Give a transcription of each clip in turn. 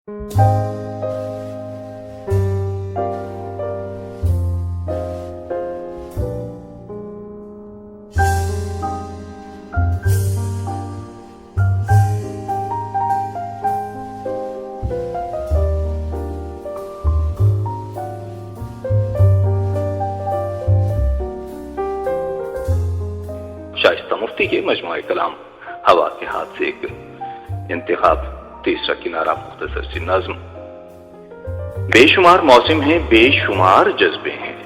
شائستہ مفتی کے مجموعہ کلام ہوا کے ہاتھ سے ایک انتخاب، تیسرا کنارہ، مختصر سی نظم۔ بے شمار موسم ہیں، بے شمار جذبے ہیں،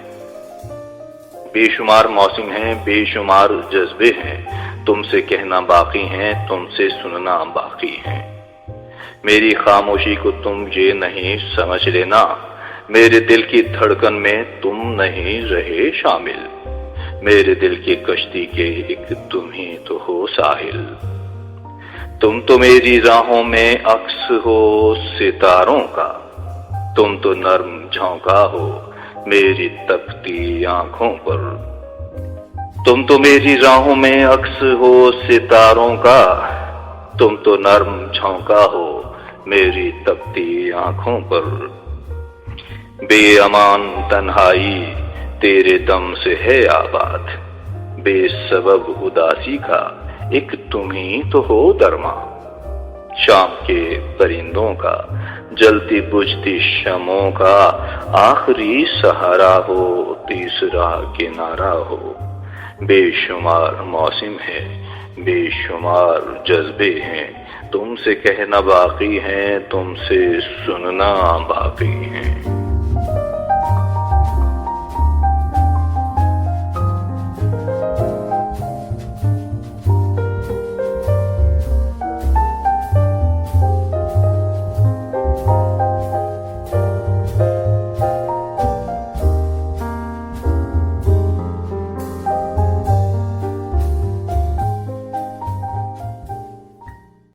بے شمار موسم ہیں، بے شمار جذبے ہیں، تم سے کہنا باقی ہیں، تم سے سننا باقی ہیں۔ میری خاموشی کو تم یہ نہیں سمجھ لینا، میرے دل کی دھڑکن میں تم نہیں رہے شامل، میرے دل کی کشتی کے ایک تم ہی تو ہو ساحل۔ تم تو میری راہوں میں عکس ہو ستاروں کا، تم تو نرم جھونکا ہو میری تپتی آنکھوں پر۔ تم تو میری راہوں میں عکس ہو ستاروں کا، تم تو نرم جھونکا ہو میری تپتی آنکھوں پر۔ بے امان تنہائی تیرے دم سے ہے آباد، بے سبب اداسی کا ایک تم ہی تو ہو درما۔ شام کے پرندوں کا، جلتی بجھتی شمعوں کا آخری سہارا ہو، تیسرا کنارہ ہو۔ بے شمار موسم ہے، بے شمار جذبے ہیں، تم سے کہنا باقی ہیں، تم سے سننا باقی ہیں۔